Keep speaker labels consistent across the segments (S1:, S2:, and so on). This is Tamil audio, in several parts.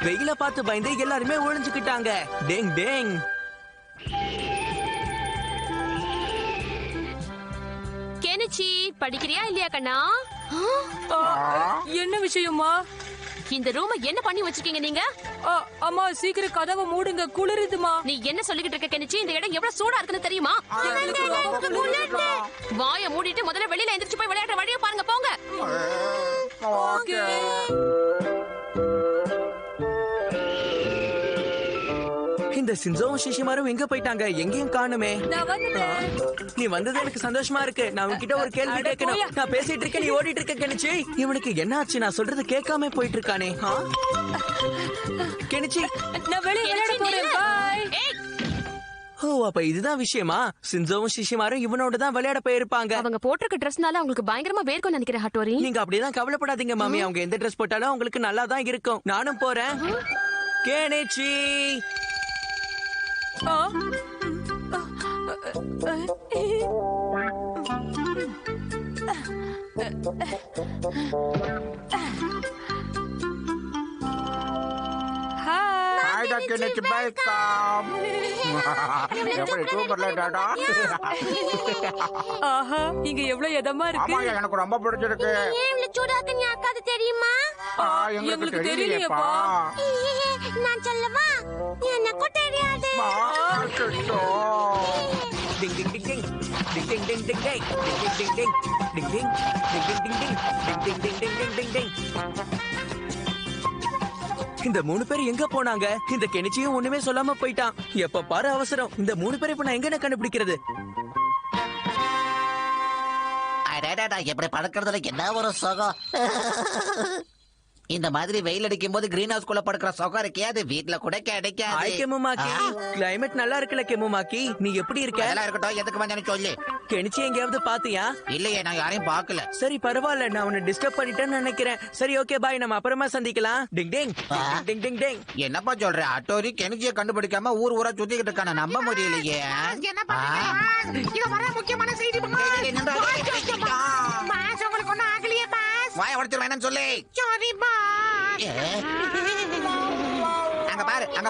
S1: வெயில பார்த்து பயந்து எல்லாருமே ஒளிஞ்சுக்கிட்டாங்க. டேங் டேங்.
S2: கெனிச்சி, படிக்கிறியா இல்லையா கண்ணா?
S3: என்ன விஷயமா?
S2: இந்த ரூம என்ன பண்ணி வச்சிருக்கீங்க நீங்க?
S3: அம்மா சீக்கிரம் கதவை மூடுங்க, குளிருதுமா.
S2: நீ என்ன சொல்லிக்கிட்டு இருக்க கெனிச்சி? இந்த இடம் எவ்வளவு சூடா இருக்குன்னு தெரியுமா? வாய மூடிட்டு முதல்ல வெளியில எந்திரிச்சு போய் விளையாடுற வழியை பாருங்க, போங்க.
S1: இந்த சின்சோவும் ஷிஷிமாரும் எங்க போயிட்டாங்க? எங்கேயும் காணுமே. நீ வந்தது எனக்கு சந்தோஷமா இருக்கு. நான் உன்கிட்ட ஒரு கேள்வி கேட்கணும். நான் பேசிட்டு இருக்கேன், நீ ஓடிட்டு இருக்க கெனிச்சி. இவனுக்கு என்ன ஆச்சு? நான் சொல்றது கேட்காம போயிட்டு இருக்கானே. கெனிச்சி,
S3: நான் வெளிய விளையாட போறேன். பை.
S1: ஓ, அப்ப இதுதான் விஷயமா? சின்சோவும் ஷிஷிமாரும் இவனோட தான் விளையாட போயிருப்பாங்க.
S2: அவங்க போட்டிருக்க ட்ரெஸ்னால அவங்களுக்கு பயங்கரமா வேர்க்கும் நினைக்கிறேன் ஹட்டோரி.
S1: நீங்க அப்படிதான் கவலைப்படாதீங்க மாமி. அவங்க எந்த ட்ரெஸ் போட்டாலும் அவங்களுக்கு நல்லா தான் இருக்கும். நானும் போறேன். கெனிச்சி.
S3: ஆஹா, இங்க எவ்வளவு இதமா இருக்கு.
S4: எனக்கு ரொம்ப பிடிச்சிருக்கு.
S2: தெரியுமா?
S3: எங்களுக்கு தெரியலையேப்பா.
S2: நான் சொல்லவா? எனக்கும் தெரியாது.
S1: Ding ding ding ding ding ding ding ding ding ding ding ding ding ding ding ding ding ding ding ding. இந்த 3 பேர் எங்க போனாங்க? இந்த கெனிச்சியும் ஒண்ணுமே சொல்லாம போயிட்டான். எப்ப பாரு அவசரம். இந்த 3 பேர் இப்ப நான் எங்க கண்டுபிடிக்கிறது?
S5: எப்படி படுக்கிறதுல என்ன ஒரு சுகம். இந்த மாதிரி வெயில் அடிக்கும் போது கிரீன் ஹவுஸ் குள்ள படுக்கிற சுகம் இருக்கே, அது வீட்ல கூட கிடைக்காது.
S1: கெமுமாக்கி, கிளைமேட் நல்லா இருக்குல்ல கெமுமாக்கி? நீ எப்படி இருக்க?
S5: நல்லா இருக்கட்டும், எதுக்கு வந்தானு சொல்லு.
S1: கெனிச்சி எங்கேயாவது பாத்தியா?
S5: இல்லையே, நான் யாரையும் பாக்கல.
S1: சரி பரவாயில்ல, நான் உன்னை டிஸ்டர்ப் பண்ணிட்டேன்னு நினைக்கிறேன். சரி ஓகே பாய், நம்ம அப்புறமா சந்திக்கலாம். டிங் டிங் டிங் டிங் டிங்.
S5: என்னப்பா சொல்ற? அட்டோரி கெனிச்சியை கண்டுபிடிக்காம ஊர் ஊரா சுத்திக்கிட்டு இருக்கான, நம்ப முடியலையே.
S4: முக்கியமான செய்தி
S5: வாய உடைச்சிரு வேணும்னு சொல்லி. அங்க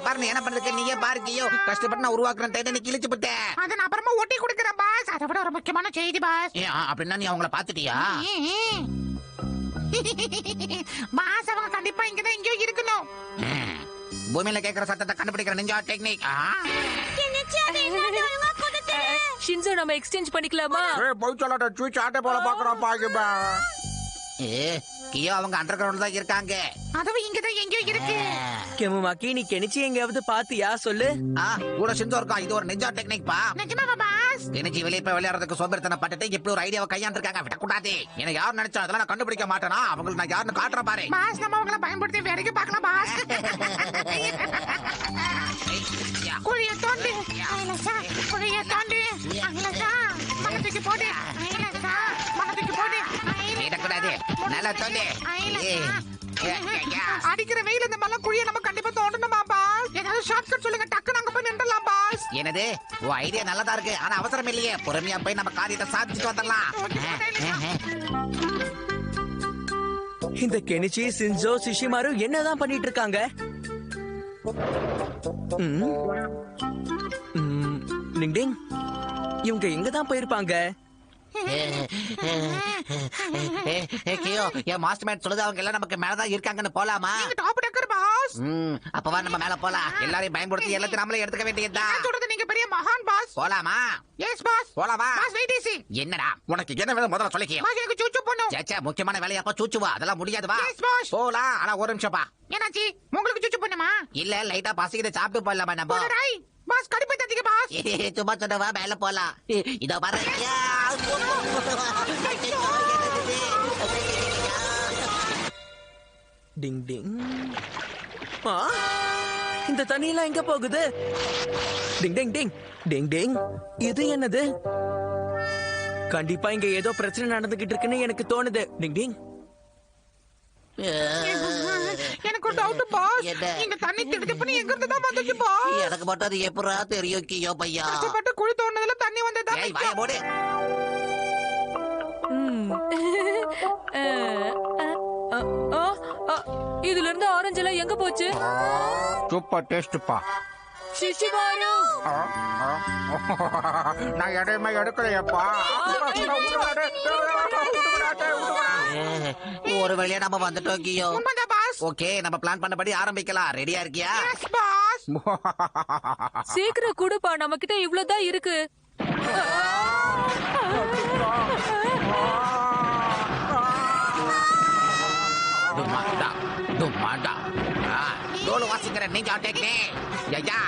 S5: பாரு நீ என்ன பண்றது. நீயே பாருக்கியோ, கஷ்டப்பட்டு நான் உருவாக்குறேன் டைட்ட நீ கிழிச்சு விட்டேன்.
S4: அதை நான் அப்புறமா ஒட்டி கொடுக்குறேன் பாஸ். அதை விட ஒரு முக்கியமான செய்தி பாஸ்.
S5: அப்படின்னா நீ அவங்கள பாத்துட்டியா?
S4: பாஸ் அவங்க கண்டிப்பா இங்கதான் எங்கேயோ இருக்கணும்.
S5: பூமியில கேக்குற சத்தத்தை கண்டுபிடிக்கிற நிஞ்சா டெக்னிக்.
S3: ஷின்சோ, நம்ம எக்ஸ்சேஞ்ச் பண்ணிக்கலாமா?
S4: போய் சொல்லாட்ட சுவிட்ச் ஆட்டை போல பாக்குறோம் பாக்குபா.
S5: கியோ அவங்க அண்டர் கிரவுண்ட் தான் இருக்காங்க.
S4: அதுவும் இங்கதான் எங்கேயோ இருக்கு.
S1: கெமுமாக்கி, நீ கெனிச்சி எங்கேயாவது பாத்தியா? சொல்லு.
S5: கூட ஷின்சோ இருக்கான். இது ஒரு நிஞ்சா டெக்னிக் பா.
S4: நிஜமாவா பாஸ்?
S5: கெனிச்சி வெளியே போய் விளையாடுறதுக்கு சோம்பேறித்தனை பட்டுட்டு இப்படி ஒரு ஐடியாவை கையாண்டிருக்காங்க. விடக்கூடாது. என்ன யார் நினைச்சா அதெல்லாம் நான் கண்டுபிடிக்க மாட்டேனா? அவங்களுக்கு நான் யாருன்னு காட்டுறேன் பாரு.
S4: பாஸ், நம்ம அவங்கள பயன்படுத்தி வேலைக்கு பார்க்கலாம் பாஸ். குழிய தோண்டி குழிய தோண்டி மனத்துக்கு போடு. மனத்துக்கு போடு.
S5: விடக்கூடாது. நல்லா தோண்டி.
S4: அடிக்கிற வெயில் இந்த மலை குழிய நம்ம கண்டிப்பா தோண்டணுமா பாஸ்? ஏதாவது ஷார்ட்கட் சொல்லுங்க, டக்கு நாங்க போய் நின்றலாம் பாஸ்.
S5: என்னது? உன் ஐடியா நல்லதா இருக்கு, ஆனா அவசரம் இல்லையே. பொறுமையா போய் நம்ம காரியத்தை சாதிச்சுட்டு வந்துடலாம்.
S1: இந்த கெனிச்சி, சின்சோ, ஷிஷிமாரு என்னதான் பண்ணிட்டு இருக்காங்க? டிங் டிங். இவங்க எங்கதான் போயிருப்பாங்க?
S5: கியோ, என் மாஸ்டர் மேன் சொல்லுது அவங்க எல்லாம் நமக்கு மேலதான் இருக்காங்கன்னு. போலாமா?
S4: டாப் டக்கர் பாஸ்.
S5: அப்பவா நம்ம மேல போலாம். எல்லாரையும் பயன்படுத்தி எல்லாத்தையும் நம்மளே எடுத்துக்க வேண்டியதுதான்.
S4: சொல்றது நீங்க பெரிய மகான் பாஸ்.
S5: போலாமா?
S4: Yes boss.
S5: போலாமா?
S4: Boss wait easy.
S5: என்னடா உனக்கு என்ன வேணும் முதல்ல சொல்லிக்கியோ.
S4: பாஸ், எனக்கு சூச்சு பண்ணும்.
S5: சேச்சா, முக்கியமான வேலையாப்பா சூச்சுவா? அதெல்லாம் முடியாது. வா
S4: எஸ் பாஸ்.
S5: போலாம். ஆனா ஒரு நிமிஷம் பா.
S4: என்னாச்சு? உங்களுக்கு சூச்சு பண்ணுமா?
S5: இல்ல, லைட்டா பசிக்கிட்டு சாப்பிட்டு போயிடலாமா நம்ம?
S4: போடறாய் பாஸ். கடிப்பை தட்டிக்க பாஸ்.
S5: சும்மா சொன்னவா மேல போலாம். இதோ பாரு.
S1: டிங் டிங். இந்த தண்ணியெல்லாம் எங்க போகுது? டிங் டிங் டிங் டிங் டிங். இது என்னது? கண்டிப்பா இங்க ஏதோ பிரச்சனை நடந்துகிட்டு இருக்குன்னு எனக்கு தோணுது. டிங் டிங்.
S4: எனக்கு ஒரு டவுட் பாஸ். இந்த தண்ணி திடுதிப்புன்னு எங்க இருந்து தான் வந்துச்சு பாஸ்?
S5: எனக்கு மட்டும் அது எப்பறா தெரியும் கியோ பையா?
S4: கஷ்டப்பட்டு குழி தோண்டதுல தண்ணி வந்ததா?
S5: ஏய் வாய மூடு.
S3: இதுல இருந்து ஆரஞ்சு எல்லாம் எங்க போச்சு?
S4: சூப்பர் டேஸ்ட்ப்பா.
S3: சிஷிமாரு
S4: நான் எடையுமே எடுக்கலையப்பா.
S5: ஒரு வழியா நம்ம வந்துட்டோம் கியோ.
S4: உண்மைதான் பாஸ்.
S5: ஓகே, நம்ம பிளான் பண்ணபடி ஆரம்பிக்கலாம். ரெடியா இருக்கியா?
S4: Yes boss.
S3: சீக்கிரம் குடுப்பா, நம்ம கிட்ட இவ்வளவுதான் இருக்கு.
S5: டுமாண்டா டுமாண்டா. டோல் வாசிக்கிற நீங்க டேக்னே யா.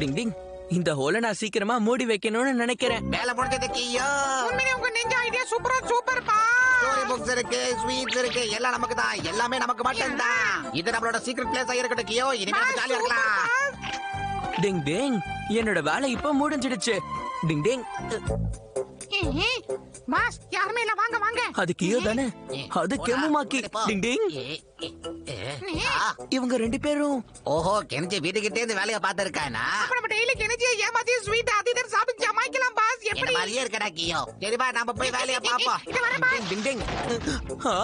S1: டிங் டிங், இந்த ஹோலை நான் சீக்கிரமா மூடி வைக்கணும்னு நினைக்கிறேன்.
S5: வேலை முடிஞ்சது கியோ.
S4: உண்மையிலே உங்க நீங்க idea super pass.
S5: Story books இருக்கு, ஸ்வீட்ஸ் இருக்கு, எல்லாம் நமக்கு தான். எல்லாமே நமக்கு மட்டும் தான். இது நம்மளோட சீக்ரெட் பிளேஸ் இருக்கட்டும் கியோ. இனிமே நம்ம ஜாலியா இருக்கலாம்.
S1: டிங் டிங், என்னோட வேலை இப்ப முடிஞ்சிடுச்சு. டிங் டிங்,
S4: பாஸ் யாருமே இல்ல, வாங்க வாங்க.
S1: அது கியோ தானே? அது கெமுமாக்கி. டிங் டிங், இவங்க ரெண்டு பேரும்
S5: ஓஹோ, கெனிச்சி வீட்டுக்கிட்டே இருந்து வேலையை பார்த்திருக்கானா?
S4: அப்ப நம்ம டெய்லி கெனிச்சி ஏமாத்தி ஸ்வீட் அது இதுன்னு சாப்பிட்டு ஜமாய்க்கலாம் பாஸ்.
S5: என்ன
S4: எப்படி?
S5: மாதிரியே இருக்கடா கியோ. சரிப்பா, நம்ம போய் வேலையை பாப்போம்.
S4: இங்க வரேன் பாஸ்.
S1: டிங் டிங். ஆ?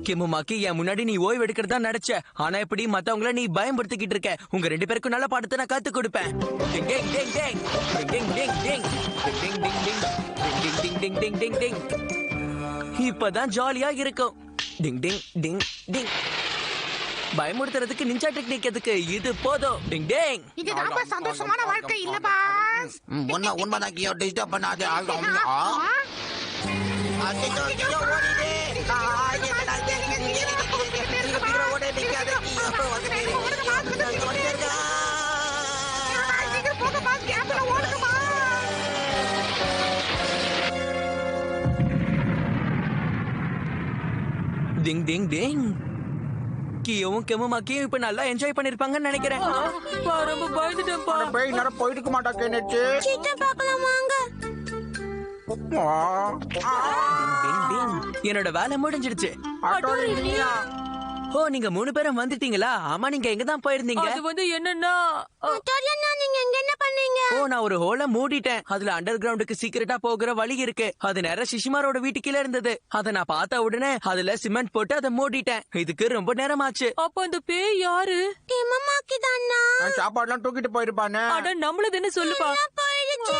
S1: கெமுமாக்கி, என் முன்னாடி நீ ஓய்வு எடுக்கிறதா நினைச்ச. ஆனா இப்படி மத்தவங்கள நீ பயன்படுத்திக்கிட்டு இருக்க. உங்க ரெண்டு பேருக்கும் நல்ல பாடத்தை நான் கத்து கொடுப்பேன். டிங் டிங் டிங் டிங். டிங் டிங் டிங் டிங். டிங் டிங் டிங் டிங். டிங் டிங் டிங் டிங் டிங் டிங். இப்பதான் ஜாலியா இருக்கும். டிங் டிங் டிங் டிங். பயமுடுத்துறதுக்கு நிஞ்சா டெக்னிக் எதுக்கு? இது போதும். டிங் டிங்.
S4: இதுதான் பாஸ் சந்தோஷமான வாழ்க்கை இல்ல பாஸ்.
S5: உண்மைதான் கியோ. டிஸ்டர்ப் பண்ணாதே. அச்சோ, கியோ ஓடிடு. என்னடா இது? நீங்க பீரோ ஓட நிக்காத கியோ. வந்துட்டே இருக்கா.
S4: சீக்கிரம் போங்க பாஸ், கேப்ல ஓடுங்கம்மா.
S1: டிங் டிங் டிங். கியோவும் கெமுமாக்கியும் இப்ப நல்லா என்ஜாய் பண்ணிருப்பாங்கன்னு நினைக்கிறேன்.
S3: பா, ரொம்ப பயந்துட்டேன்ப்பா.
S4: பேய் நேரம் போயிட்டு இருக்க மாட்டா கெனிச்சி.
S2: சீட்டை பார்க்கலாம் வாங்க.
S1: டிங் டிங். என்னோட வேலை முடிஞ்சிடுச்சு. ஓ, நீங்க 3 பேரும் வந்துட்டீங்களா? ஆமா, நீங்க எங்க தான் போயிருந்தீங்க?
S3: அது வந்து என்னன்னா,
S2: ஹட்டோரியண்ணா, நீங்க எங்க என்ன பண்ணீங்க?
S1: ஓ, நான் ஒரு ஹோலை மூடிட்டேன். அதுல அண்டர் கிரவுண்டுக்கு சீக்கிரட்டா போகிற வழி இருக்கு. அது நேரா சிஷிமாரோட வீட்டுக்குள்ள இருந்தது. அத நான் பார்த்த உடனே அதுல சிமெண்ட் போட்டு அதை மூடிட்டேன். இதுக்கு ரொம்ப நேரம் ஆச்சு.
S3: அப்ப அந்த பேய் யாரு?
S2: கெமுமாக்கி தானா?
S4: சாப்பாடுலாம் தூக்கிட்டு போயிருப்பானே.
S3: அட, நம்மளது என்ன சொல்லுப்பா.
S2: போயிடுச்சு.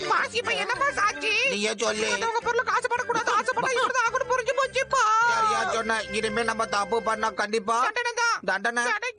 S4: பாஸ் இப்ப என்ன பாஸ் ஆச்சு?
S5: நீயே சொல்லு.
S4: உங்க பொருளுக்கு ஆசைப்படக்கூடாது. ஆசைப்பட்டா இப்படிதான் ஆகணும், புரிஞ்சு போச்சுப்பா.
S5: யாரையா சொன்ன? இனிமேல் நம்ம தப்பு பண்ணா கண்டிப்பா
S4: தண்டனை தான்.
S5: தண்டனை.
S4: கிடைக்கும்.